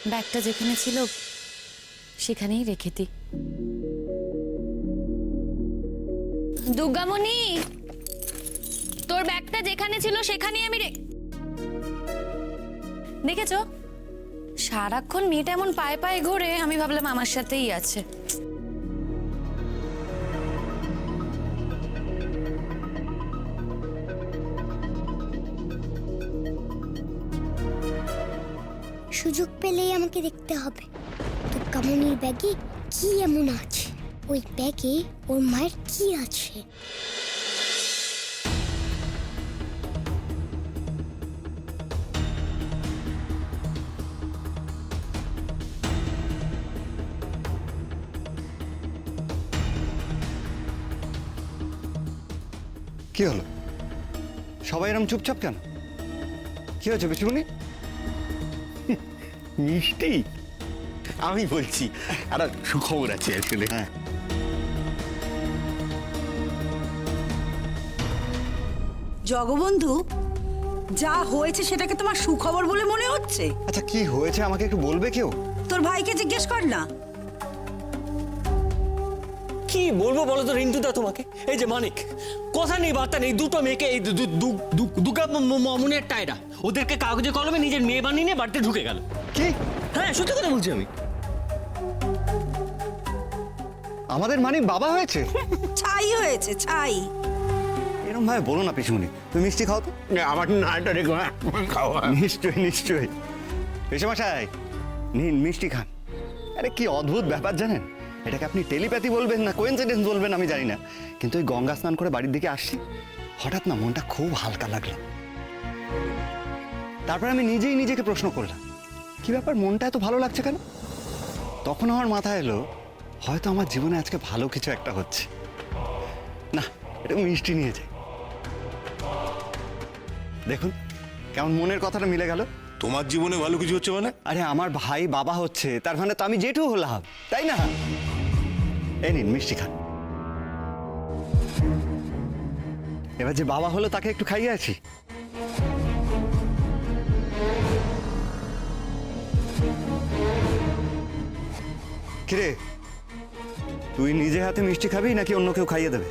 ব্যাগটা যেখানে ছিল সেখানেই রেখে দিই। দুর্গামণি, তোর ব্যাগটা যেখানে ছিল সেখানেই আমি দেখেছো, সারাক্ষণ মেয়েটা এমন পায়ে পায়ে ঘোরে, আমি ভাবলাম আমার সাথেই আছে। সুযোগ পেলেই আমাকে দেখতে হবে দুর্গামণির ব্যাগে কি এমন আছে, ওই ব্যাগে ওর মায়ের কি আছে। কি হলো, সবাই এরকম চুপচাপ কেন? কি হয়েছে পিসিমণি? মিষ্টি, আমি বলছি একটা সুখবর আছে আসলে। হ্যাঁ, জগবন্ধু, যা হয়েছে সেটাকে তোমার সুখবর বলে মনে হচ্ছে? আচ্ছা কি হয়েছে আমাকে একটু বলবে কেউ? তোর ভাইকে জিজ্ঞেস কর না। কি বলবো বলো তো রিন্টুদা তোমাকে? এই যে মানিক, কথা নেই বার্তা নেই, দুটো মেয়েকে এই দুর্গা মমনের টায়রা ওদেরকে কাগজে কলমে নিজের মেয়ে বানিয়ে নিয়ে বাড়িতে ঢুকে গেল। কি? হ্যাঁ সত্যি কথা বলছি আমি। আমাদের মানিক বাবা হয়েছে? ছাই হয়েছে, ছাই। এরকম ভাবে বলো না পিসিমণি, তুমি মিষ্টি খাও তো। আমার নাটা রেখো, খাওয়া। নিশ্চয়ই নিশ্চয়ই। পেশামশাই নিন মিষ্টি খান। আরে কি অদ্ভুত ব্যাপার জানেন, এটাকে আপনি টেলিপ্যাথি বলবেন না কোইন্সিডেন্স বলবেন আমি জানি না, কিন্তু ওই গঙ্গা স্নান করে বাড়ির দিকে আসছি, হঠাৎ না মনটা খুব হালকা লাগলো। তারপর আমি নিজেই নিজেকে প্রশ্ন করলাম, কি ব্যাপার মনটা এত ভালো লাগছে কেন? তখন আমার মাথায় এলো, হয়তো আমার জীবনে আজকে ভালো কিছু একটা হচ্ছে। না, এটা মিষ্টি নিয়ে যাই। দেখুন কেমন মনের কথাটা মিলে গেল। তোমার জীবনে ভালো কিছু হচ্ছে মানে? আরে আমার ভাই বাবা হচ্ছে, তার মানে তো আমি জেঠু হলাম, তাই না? এই নিন মিষ্টি খান। এবার যে বাবা হলো তাকে একটু খাইয়ে আছি। কিরে, তুই নিজে হাতে মিষ্টি খাবি নাকি অন্য কেউ খাইয়ে দেবে?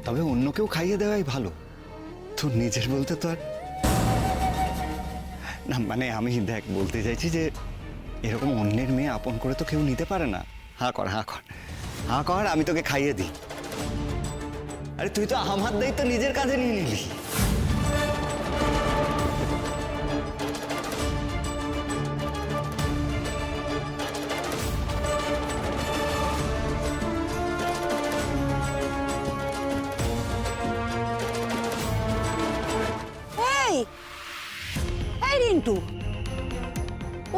তবে অন্য কেউ খাইয়ে দেওয়াই ভালো, তোর নিজের বলতে তো আর না। মানে আমি দেখ বলতে চাইছি যে এরকম অন্যের মেয়ে আপন করে তো কেউ নিতে পারে না। হাঁ কর হাঁ কর হাঁ কর, আমি তোকে খাইয়ে দিই। আরে তুই তো আমার দায়িত্ব নিজের কাঁধে নিয়ে নিলি। এই এই রিন্টু,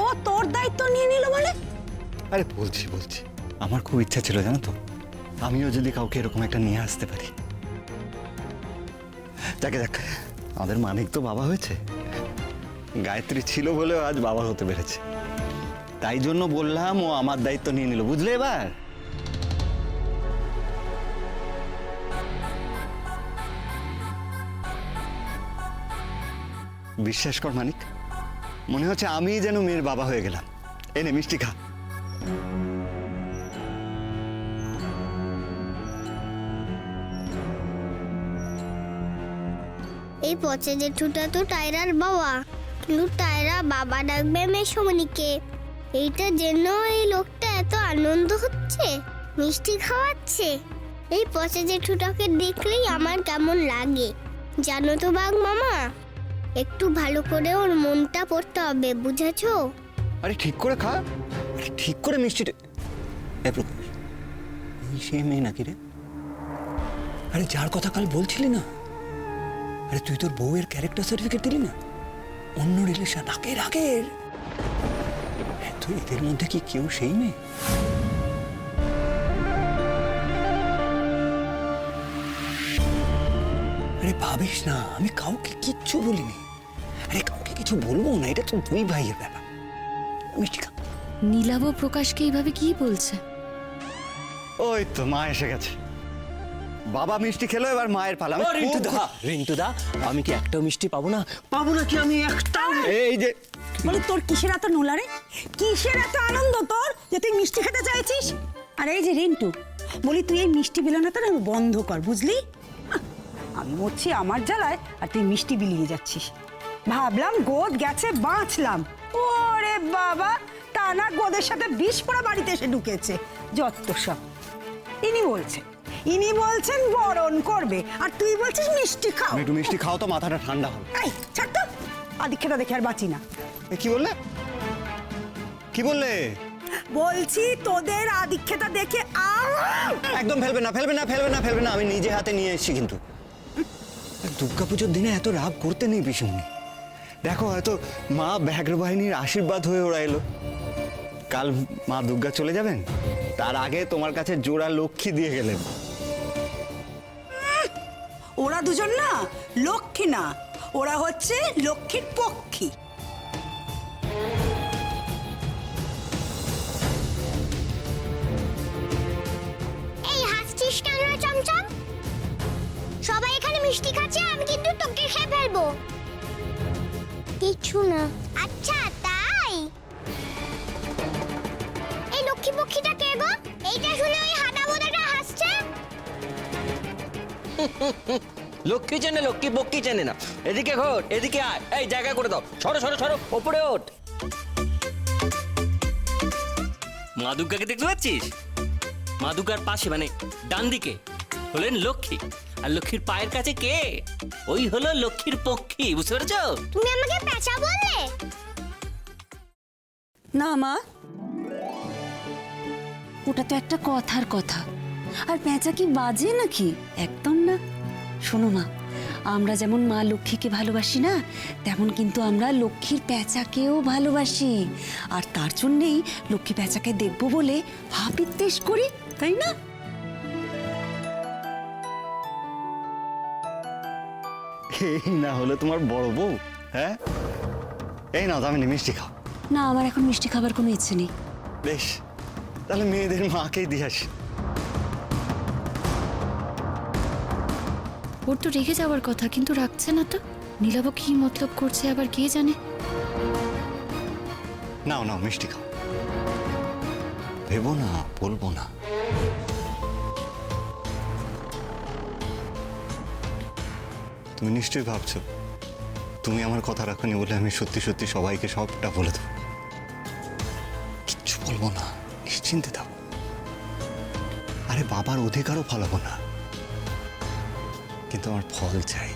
ও তোর দায়িত্ব নিয়ে নিল মানে? আরে বলছি বলছি, আমার খুব ইচ্ছা ছিল জানো তো, আমিও যদি কাউকে এরকম একটা নিয়ে আসতে পারি। যাকে যাক, আমাদের মানিক তো বাবা হয়েছে, গায়ত্রী ছিল বলেও আজ বাবা হতে পেরেছে, তাই জন্য বললাম ও আমার দায়িত্ব নিয়ে নিল, বুঝলে? এবার বিশ্বাস কর মানিক, মনে হচ্ছে আমি যেন মেয়ের বাবা হয়ে গেলাম। এনে মিষ্টি খা। এই পচে জেঠুটা তো টায়রার বাবা, কিন্তু টায়রা বাবা ডাকবে মেসমণিকে। এইটা জন্য এই লোকটা এত আনন্দ হচ্ছে, মিষ্টি খাওয়াচ্ছে। এই পচে জেঠুটাকে দেখলেই আমার কেমন লাগে জানো তো বাঘ মামা। একটু ভালো করে ওর মনটা পড়তে হবে, বুঝেছো? আরে ঠিক করে খা, আরে ঠিক করে মিষ্টিটা। এ প্রকাশ, এই সে মেয়ে নাকি রে? আরে যার কথা কাল বলছিলি না, আরে তুই তোর বউয়ের ক্যারেক্টার সার্টিফিকেট দিলি না, অন্য রিলেশন আগের আগের। তুই এদের মধ্যে কি কেউ সেই মেয়ে? আরে ভাবিস না, আমি কাউকে কিচ্ছু বলিনি। আরে কাউকে কিছু বলবো না, এটা তো দুই ভাইয়ের ব্যাপার। মিষ্টি খা। নীলাভ প্রকাশকে এইভাবে কি বলছে? ওই তো মা এসে গেছে। বাবা মিষ্টি খেলো, এবার মায়ের পালা। আমি ও খুব রিন্টু দা আমি কি একটাও মিষ্টি পাবো না? পাবো না কি আমি একটাও? এই যে বলি তোর কিসের এত নোলারে, কিসের এত আনন্দ তোর যে তুই মিষ্টি খেতে চাইছিস? আর এই যে রিন্টু, বলি তুই এই মিষ্টি বিলানোটা না বন্ধ কর, বুঝলি? আমি মরছি আমার জ্বালায় আর তুই মিষ্টি বিলিয়ে যাচ্ছিস। ভাবলাম গোদ গেছে, বাঁচলাম। ওরে বাবা, তা না গোদের সাথে বিষ পড়া বাড়িতে এসে ঢুকেছে। যত সব। ইনি বলছেন বরণ করবে, আর তুই বলছিস মিষ্টি খাও। তুমি একটু মিষ্টি খাও তো, মাথাটা ঠান্ডা হবে। এই ছাড় তো, আদিক্ষেতা দেখে আর বাঁচি না। কি বললে? কি বললে? বলছি তোদের আদিক্ষেতা দেখে একদম ফেলবে না, ফেলবে না, ফেলবে না, ফেলবে না। আমি নিজে হাতে নিয়ে এসেছি কিন্তু। দুর্গা পুজোর দিনে এত রাগ করতে নেই পিসুমনি। দেখো, হয়তো মা ব্যাঘ্র বাহিনীর আশীর্বাদ হয়ে ওরা এলো। কাল মা দুর্গা চলে যাবেন, তার আগে তোমার কাছে জোড়া লক্ষ্মী দিয়ে গেলেন। ওরা দুজন না লক্ষ্মী না, ওরা হচ্ছে লক্ষ্মীর পক্ষী। এই হাসছিস কেন রে চমচম? সবাই এখানে মিষ্টি খাচ্ছে, আমি কিন্তু তোকে খেয়ে ফেলবো। কিছু না। আচ্ছা তাই? এই লক্ষ্মী পক্ষীটা কে গো? এইটা শুনে ওই হাঁদাবোদাটা হাসছে। লক্ষ্মী চেনে লক্ষ্মী পক্ষী চেনে না। এদিকে ঘোর, এদিকে আয়, এই জায়গা করে দাও। সরো সরো সরো, ওপরে ওঠ। মা দুর্গাকে দেখতে পাচ্ছিস? মা দুর্গার পাশে মানে ডান দিকে হলেন লক্ষ্মী, আর লক্ষ্মীর পায়ের কাছে কে? ওই হলো লক্ষ্মীর পক্ষী, বুঝতে পেরেছো? তুমি আমাকে পেঁচা বললে? না মা, ওটা তো একটা কথার কথা। আর পেঁচা কি বাজে নাকি? একদম না। শোনো মা, আমরা যেমন মা লক্ষ্মীকে ভালোবাসি না, তেমন কিন্তু আমরা লক্ষ্মীর পেঁচাকেও ভালোবাসি। আর তার জন্যেই লক্ষ্মী পেঁচাকে দেখবো বলে হাপিত্তেশ করি, তাই না? এই না হলে তোমার বড় বউ? হ্যাঁ, এই নাও দামিনী, মিষ্টি খাও। না, আমার এখন মিষ্টি খাবার কোনো ইচ্ছে নেই। বেশ, তাহলে মেয়েদের মাকেই দিয়ে আসি। ওর তো রেগে যাওয়ার কথা, কিন্তু রাখছে না তো। নীলাভ কি মতলব করছে আবার কে জানে। নাও নাও, মিষ্টি খাও। ভেবো না, বলবো না। তুমি নিশ্চয়ই ভাবছো তুমি আমার কথা রাখোনি বলে আমি সত্যি সত্যি সবাইকে সবটা বলে দেবো। কিচ্ছু বলবো না, নিশ্চিন্তে থাকো। আরে বাবার অধিকারও ফলাবো না, কিন্তু আমার ফল চাই।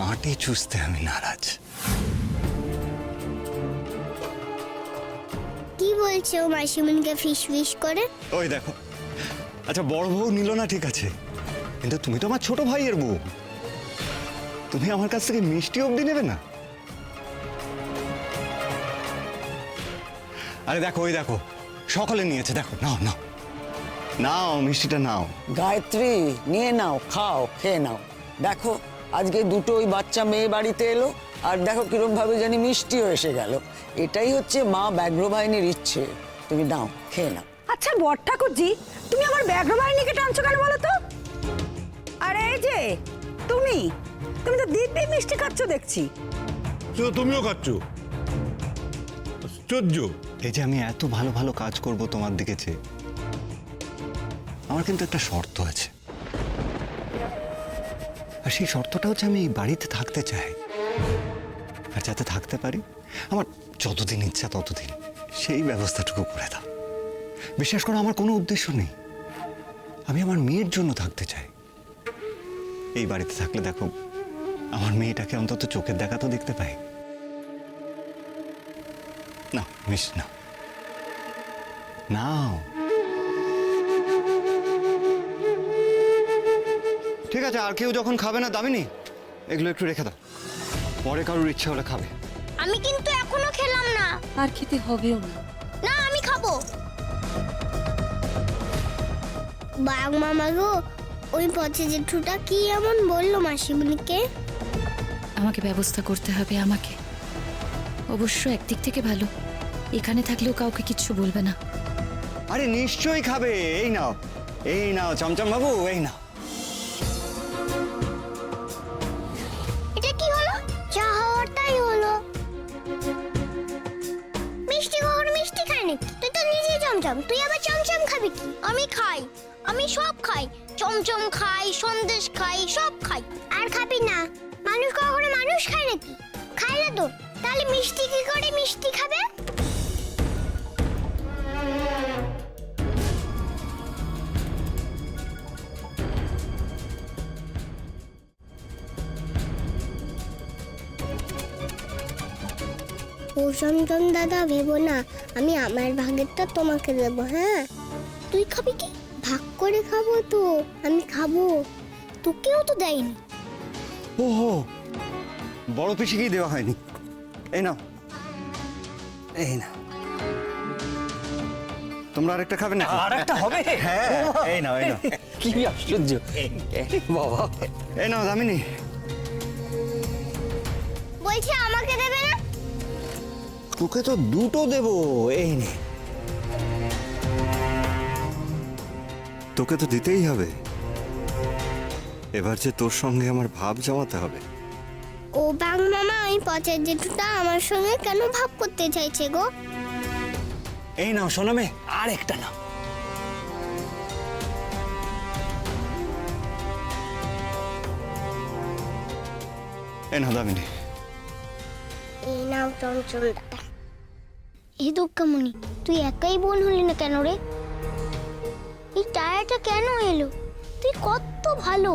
আঁটি চুষতে আমি নারাজ। কি বলছে ও মাসিমণিকে ফিস ফিস করে? ওই দেখো, আচ্ছা বড় বউ নিল না ঠিক আছে, কিন্তু তুমি তো আমার ছোট ভাইয়ের বউ, তুমি আমার কাছ থেকে মিষ্টি অবধি নেবে না? আরে দেখো, ওই দেখো, সকলে নিয়েছে, দেখো, নাও নাও নাও, মিষ্টিটা নাও। গায়ত্রী, নিয়ে নাও, খাও, খেয়ে নাও। দেখো আজকে দুটোই বাচ্চা মেয়ে বাড়িতে এলো, আর দেখো কিরম ভাবে জানি মিষ্টিও এসে গেল। এটাই হচ্ছে মা ব্যাঘ্র বাহিনীর ইচ্ছে। তুমি নাও, খেয়ে নাও। আচ্ছা বর ঠাকুরজি, তুমি আমার ব্যাঘ্র বাহিনীকে টানছো কেন বলো তো? আরে এই যে তুমি তুমি তো দিব্যি মিষ্টি খাচ্ছ দেখছি। তুমিও খাচ্ছ? আশ্চর্য। এই যে আমি এত ভালো ভালো কাজ করব তোমার দিকে চেয়ে, আমার কিন্তু একটা শর্ত আছে। আর সেই শর্তটা হচ্ছে আমি এই বাড়িতে থাকতে চাই। আর যাতে থাকতে পারি, আমার যতদিন ইচ্ছা ততদিন সেই ব্যবস্থাটুকু করে দাও। বিশ্বাস করো, আমার কোনো উদ্দেশ্য নেই, আমি আমার মেয়ের জন্য থাকতে চাই। এই বাড়িতে থাকলে দেখো, আমার মেয়েটাকে অন্তত চোখের দেখা তো দেখতে পাই। না মিষ্টি নাও, নাও। ঠিক আছে, আর কেউ যখন খাবে না দামিনী, এগুলো একটু রেখে দাও, পরে কারোর ইচ্ছা হলে খাবে। আমি কিন্তু এখনো খেলাম না। আর খেতে হবেও না। না, আমি খাবো। বাঘ মামা গো, ওই পথে জেঠুটা কি এমন বললো মাসিমণিকে? আমাকে ব্যবস্থা করতে হবে, আমাকে। অবশ্য একদিক থেকে ভালো, এখানে থাকলেও কাউকে কিচ্ছু বলবে না। আরে নিশ্চয়ই খাবে, এই নাও, এই নাও চমচম বাবু, এই নাও। এটা কি হলো? যা হওয়ার তাই হলো। মিষ্টি কখনো মিষ্টি খায় নাকি? তুই তো নিজেই চমচম, তুই আবার চমচম খাবি কি? আমি খাই, আমি সব খাই। চমচম খাই, সন্দেশ খাই, সব খাই। আর খাবি না? মানুষ কখনো মানুষ খায় নাকি? খায় না তো, তাহলে মিষ্টি কি করে মিষ্টি খাবে? ও চমচম দাদা, ভেবো না, আমি আমার ভাগেরটা তোমাকে দেবো। হ্যাঁ, তুই খাবি কি? ভাগ করে খাবো তো, আমি খাবো, তোকেও তো দেয়নি। ওহো, বড় পিসিকেই দেওয়া হয়নি। এই নাও, এই না। তোমরা আরেকটা খাবে না? আর একটা হবে? হ্যাঁ, এই নাও, এই নাও। কি আশ্চর্য বাবা। এই নাও দামিনী। বলছি আমাকে দেবে না? তোকে তো দুটো দেবো, এই নে। তোকে তো দিতেই হবে, এবার যে তোর সঙ্গে আমার ভাব জমাতে হবে। ও বাং মামা, এই পচের জেঠুটা আমার সঙ্গে কেন ভাব করতে চাইছে গো? এই নাও সোনামে, আর একটা নাও। এই নাও দামিনী। এই নাও চঞ্চল দাদা। এই দুঃখমণি, তুই একাই বোন হলি না কেন রে? এই টায়ারটা কেন এলো? তুই কত ভালো।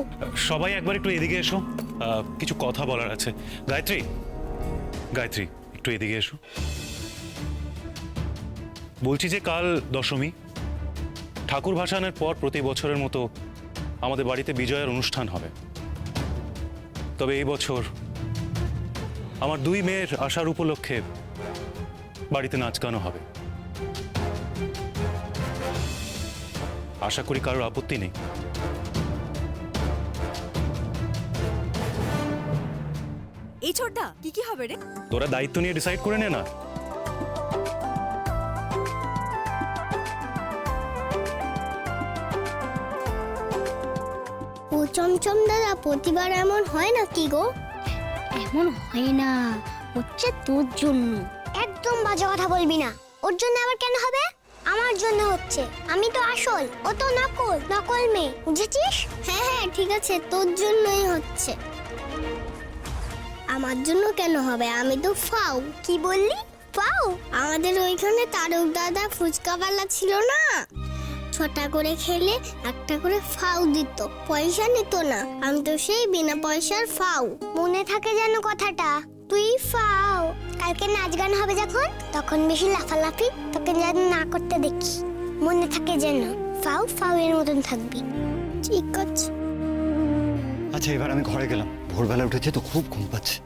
সবাই একবার একটু এদিকে এসো, কিছু কথা বলার আছে। গায়ত্রী, গায়ত্রী একটু এদিকে এসো। বলছি যে কাল দশমী, ঠাকুর ভাসানের পর প্রতি বছরের মতো আমাদের বাড়িতে বিজয়ের অনুষ্ঠান হবে। তবে এই বছর আমার দুই মেয়ের আসার উপলক্ষে বাড়িতে নাচ গানও হবে। আশা করি কারোর আপত্তি নেই। এই ছোটদা, কি কি হবে রে? তোরা দায়িত্ব নিয়ে ডিসাইড করে নে না। ও চমচম দাদা, প্রতিবার এমন হয় না কি গো? এমন হয় না, হচ্ছে তোর জন্য। একদম বাজে কথা বলবি না। ওর জন্য আবার কেন হবে? আমার জন্য হচ্ছে। আমি তো আসল, ও তো নকল, নকল মেয়ে, বুঝেছিস? হ্যাঁ হ্যাঁ, ঠিক আছে, তোর জন্যই হচ্ছে। আমার জন্য কেন হবে? আমি তো ফাও। কি বললি? ফাও? আমাদের ওইখানে তারক দাদা ফুচকাওয়ালা ছিল না, 6টা করে খেলে 1টা করে ফাউ দিত, পয়সা নিত না। আমি তো সেই বিনা পয়সার ফাউ। মনে থাকে যেন কথাটা। তুই ফাউ। কালকে নাচ গান হবে যখন, তখন বেশি লাফালাফি তোকে যেন না করতে দেখি। মনে থাকে যেন, ফাউ ফাউ এর মতন থাকবি। ঠিক আছে। আচ্ছা, এবার আমি ঘরে গেলাম, ভোরবেলা উঠেছে তো খুব ঘুম পাচ্ছে।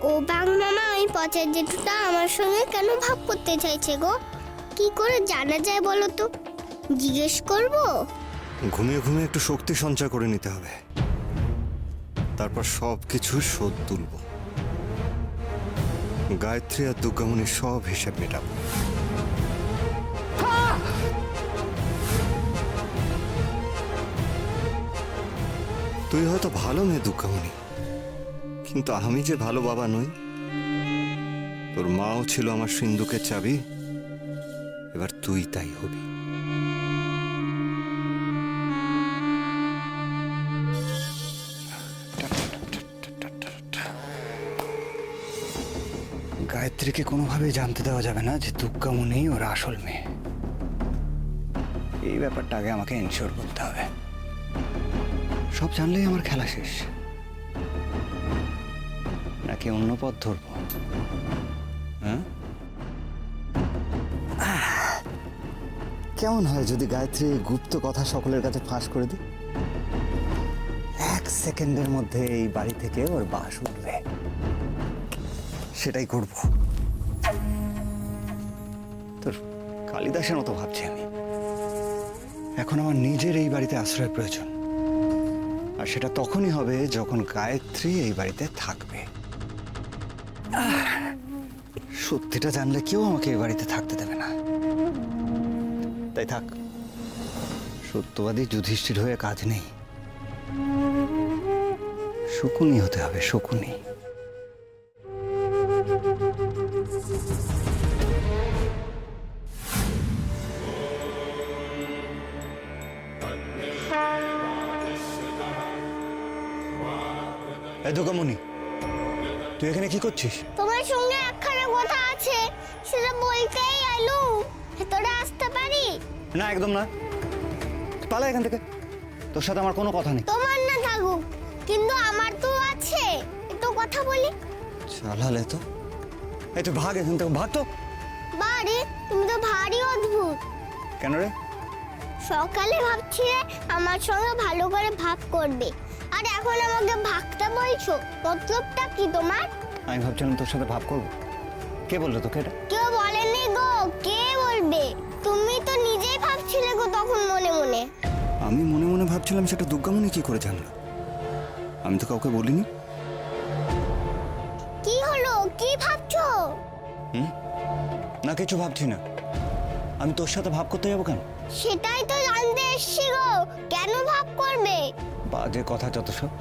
ও বাং মামা, এই পচের জেঠুটা আমার সঙ্গে কেন ভাব করতে চাইছে গো? কি করে জানা যায় বলো তো? জিজ্ঞেস করব? ঘুমিয়ে ঘুমিয়ে একটু শক্তি সঞ্চয় করে নিতে হবে, তারপর সব কিছু শোধ তুলব। গায়ত্রী আর দুর্গামণির সব হিসেব মেটাবো। তুই হয়তো ভালো মেয়ে দুর্গামণি, কিন্তু আমি যে ভালো বাবা নই। তোর মাও ছিল আমার সিন্ধুকের চাবি, এবার তুই তাই হবি। গায়ত্রীকে কোনোভাবেই জানতে দেওয়া যাবে না যে দুর্গামণি ওর আসল মেয়ে। এই ব্যাপারটা আগে আমাকে এনশিওর করতে হবে। সব জানলেই আমার খেলা শেষ, নাকি অন্য পথ ধরবো? হ্যাঁ, কেমন হয় যদি গায়ত্রী গুপ্ত কথা সকলের কাছে ফাঁস করে দিই? 1 সেকেন্ডের মধ্যে এই বাড়ি থেকে ওর বাস উঠবে। সেটাই করব। তোর কালিদাসের মতো ভাবছি আমি। এখন আমার নিজের এই বাড়িতে আশ্রয় প্রয়োজন, আর সেটা তখনই হবে যখন গায়ত্রী এই বাড়িতে থাকবে। সত্যিটা জানলে কেউ আমাকে এই বাড়িতে থাকতে দেবে না। তাই থাক, সত্যবাদী যুধিষ্ঠির হয়ে কাজ নেই, শকুনি হতে হবে, শকুনি। এই দুর্গামণি, তুই এখানে কি করছিস? তোমার সঙ্গে একখানা কথা আছে, সেটা বলতেই এলো। ভেতরে আসতে পারি? না, একদম না, পালা এখান থেকে। তোর সাথে আমার কোনো কথা নেই। তোমার না থাকুক, কিন্তু আমার তো আছে, একটু কথা বলি। চালালে তো, এই তুই ভাগ এখান থেকে, ভাগ তো। বাড়ি, তুমি তো ভারী অদ্ভুত। কেন রে? সকালে ভাবছিলে আমার সঙ্গে ভালো করে ভাগ করবে, আর এখন আমাকে ভাগটা বলছো, মতলবটা কি তোমার? আমি ভাবছিলাম তোর সাথে ভাব করবো। কে বললো তোকে এটা? কেউ বলেনি গো, কে বলবে? তুমি তো নিজেই ভাবছিলে গো তখন মনে মনে। আমি মনে মনে ভাবছিলাম, সেটা দুর্গামণি কি করে জানলো? আমি তো কাউকে বলিনি। কি হলো, কি ভাবছো? না, কিছু ভাবছি না। আমি তোর সাথে ভাব করতে যাবো কেন? সেটাই তো জানতে এসছি গো, কেন ভাব করবে? বাজে কথা যত সব।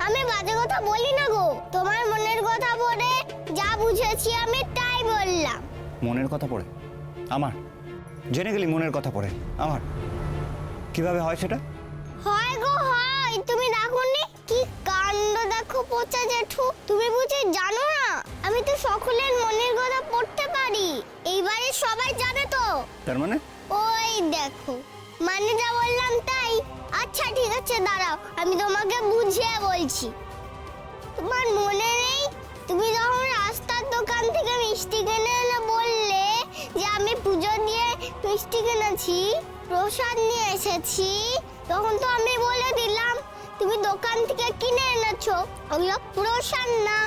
আমি বাজে কথা বলি না গো, তোমার মনের কথা পড়ে যা বুঝেছি আমি তাই বললাম। মনের কথা পড়ে? আমার? জেনে গেলি মনের কথা পড়ে আমার? কিভাবে হয় সেটা? হয় গো হয়, তুমি দেখোনি কি কাণ্ড, দেখো পচা জেঠু। তুমি বুঝি জানো না, আমি তো সকলের মনের কথা পড়তে পারি, এইবারে সবাই জানে তো। তার মানে? ওই দেখো, মানে যা বললাম তাই। আচ্ছা ঠিক আছে, দাঁড়াও, আমি তোমাকে বুঝিয়ে বলছি। তোমার মনে নেই, তুমি যখন রাস্তার দোকান থেকে মিষ্টি কিনে এনে বললে যে আমি পুজো দিয়ে মিষ্টি কিনেছি, প্রসাদ নিয়ে এসেছি, তখন তো আমি বলে দিলাম তুমি দোকান থেকে কিনে এনেছো, ওগুলো প্রসাদ না।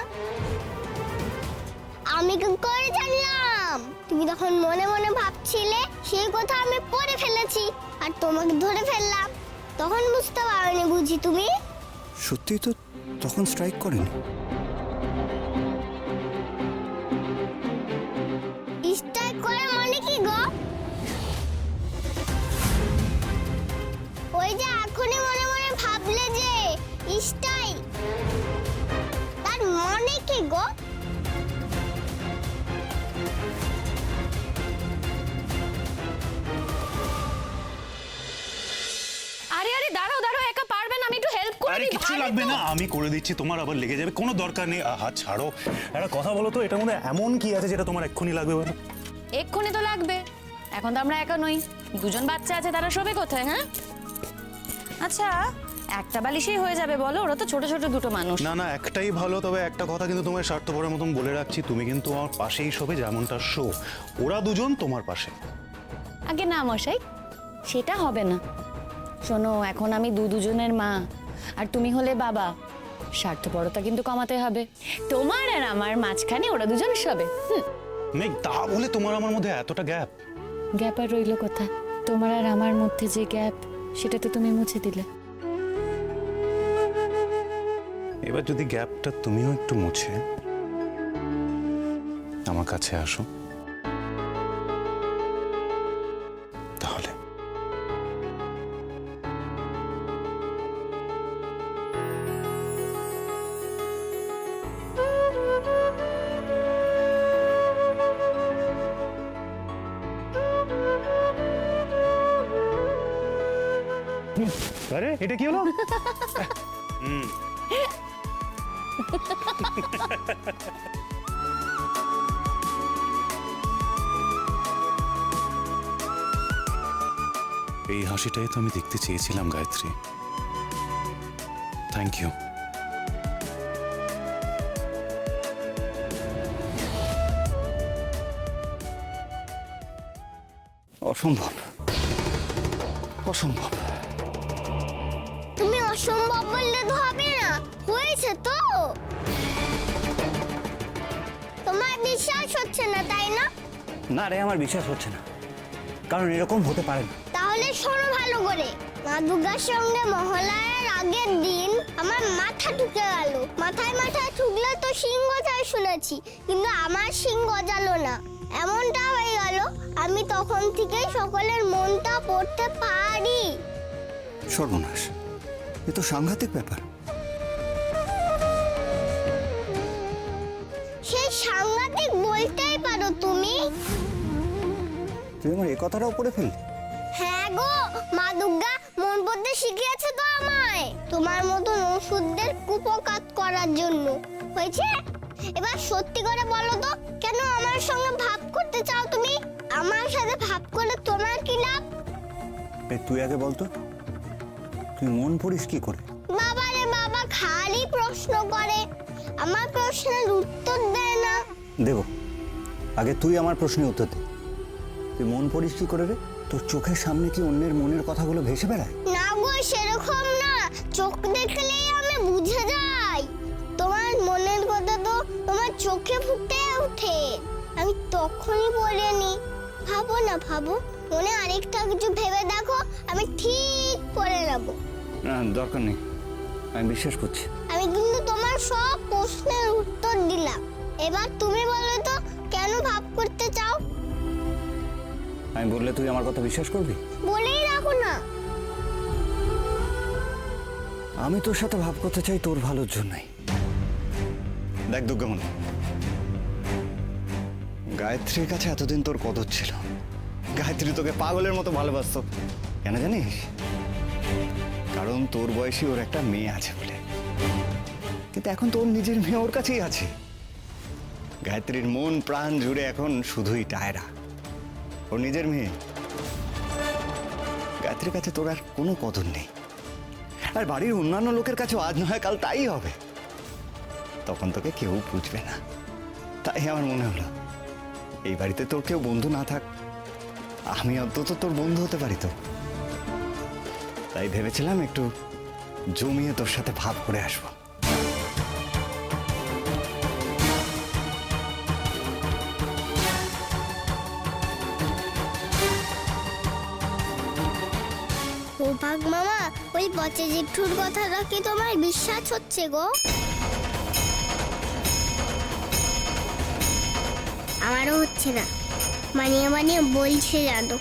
আমি কি করে জানলাম? তুমি তখন মনে মনে ভাবছিলে, সেই কথা আমি পড়ে ফেলেছি আর তোমাকে ধরে ফেললাম। তখন বুঝতে পারোনি বুঝি তুমি? সত্যি তো তখন স্ট্রাইক করেনি। স্ট্রাইক করে মানে কি গো? ওই যে এখনই মনে মনে ভাবলে যে স্ট্রাইক, তার মানে কি গো? আরে আরে দাঁড়াও দাঁড়াও, একা পারবে না, আমি একটু হেল্প করে আরে দিই। কিছু ভারী লাগবে তো। না, আমি করে দিচ্ছি। তোমার আবার লেগে যাবে, কোনো দরকার নেই। হাত ছাড়ো। একটা কথা বলো তো, এটার মধ্যে এমন কি আছে যেটা তোমার এক্ষুনি লাগবে বলো? এক্ষুনি তো লাগবে, এখন তো আমরা একা নই, দুজন বাচ্চা আছে, তারা শোবে কোথায়? হ্যাঁ আচ্ছা, একটা বালিশেই হয়ে যাবে বলো? ওরা তো ছোট ছোট দুটো মানুষ। না না, একটাই ভালো। তবে একটা কথা কিন্তু তোমার স্বার্থপরের মতন বলে রাখছি, তুমি কিন্তু আমার পাশেই শোবে, যেমনটা শো। ওরা দুজন তোমার পাশে। আগে না মশাই, সেটা হবে না। শোনো, এখন আমি দুজনের মা, আর তুমি হলে বাবা। স্বার্থপরতা কিন্তু কমাতে হবে। তোমার আর আমার মাঝখানে ওরা দুজন শোবে। নেই তা বলে তোমার আমার মধ্যে এতটা গ্যাপ? গ্যাপ আর রইল কোথায়? তোমার আর আমার মধ্যে যে গ্যাপ, সেটা তো তুমি মুছে দিলে। এবার যদি গ্যাপটা তুমিও একটু মুছে আমার কাছে আসো, তাহলে আরে এটা কি হলো? এই হাসিটাই তো আমি দেখতে চেয়েছিলাম গায়ত্রী। Thank you. অসম্ভব, অসম্ভব। তুমি অসম্ভব বললে তো হবে না, হয়েছে তো। তোমার বিশ্বাস হচ্ছে না তাই না? না রে, আমার বিশ্বাস হচ্ছে না, কারণ এরকম হতে পারে না। তাহলে শোনো ভালো করে, মা দুর্গার সঙ্গে মহালয়ার আগের দিন আমার মাথা ঢুকে গেল। মাথায় মাথায় ঢুকলে তো শিং গজায় শুনেছি, কিন্তু আমার শিং গজালো না। এমনটা হয়ে গেল, আমি তখন থেকেই সকলের মনটা পড়তে পারি। সর্বনাশ, এ তো সাংঘাতিক ব্যাপার। সেই সাংঘাতিক বলতেই পারো তুমি। তুই আমার এই কথাটাও পড়ে ফেললি? হ্যাঁ গো, মা দুর্গা মন পড়তে শিখিয়েছে তো আমায়, তোমার মতন ওষুধদের কুপকাত করার জন্য। হয়েছে, এবার সত্যি করে বলো তো, কেন আমার সঙ্গে ভাব করতে চাও তুমি? আমার সাথে ভাব করে তোমার কি লাভ? তুই আগে বলতো, তুই মন পড়িস কি করে? বাবা রে বাবা, খালি প্রশ্ন করে, আমার প্রশ্নের উত্তর দেয় না। দেব, আগে তুই আমার প্রশ্নের উত্তর দে। তুই মন পড়িস কি করে রে? তোর চোখের সামনে কি অন্যের মনের কথাগুলো ভেসে বেড়ায়? না গো, সেরকম না, চোখ দেখলেই আমি বুঝে যাই। তোমার মনের কথা তো তোমার চোখে ফুটে ওঠে, আমি তখনই বলিনি। ভাবো না, ভাবো, মনে আরেকটা কিছু ভেবে দেখো, আমি ঠিক করে নেবো। না, দরকার নেই, আমি বিশ্বাস করছি। আমি কিন্তু তোমার সব প্রশ্নের উত্তর দিলাম। এবার তুমি বলো তো, কেন ভাব করতে চাও? আমি বললে তুই আমার কথা বিশ্বাস করবি? বলেই রাখো না। আমি তোর সাথে ভাব করতে চাই তোর ভালোর জন্যই। দেখ দুর্গামণি, গায়ত্রীর কাছে এতদিন তোর কদর ছিল। গায়ত্রী তোকে পাগলের মতো ভালোবাসতো, কেন জানিস? কারণ তোর বয়সী ওর একটা মেয়ে আছে বলে। কিন্তু এখন তোর নিজের মেয়ে ওর কাছেই আছে। গায়ত্রীর মন প্রাণ জুড়ে এখন শুধুই টায়রা, ওর নিজের মেয়ে। গায়ত্রীর কাছে তোর আর কোনো কদর নেই, আর বাড়ির অন্যান্য লোকের কাছেও আজ নয় কাল তাই হবে। তখন তোকে কেউ বুঝবে না। তাই আমার মনে হলো, এই বাড়িতে তোর কেউ বন্ধু না থাক, আমি অন্তত তোর বন্ধু হতে পারি তো। তাই ভেবেছিলাম একটু জমিয়ে তোর সাথে ভাব করে আসবো। ও ভাগ মামা, ওই পচে জেঠুর কথাটা কি তোমার বিশ্বাস হচ্ছে গো? আমারও হচ্ছে না, মানিয়ে মানিয়ে বলছে জানো।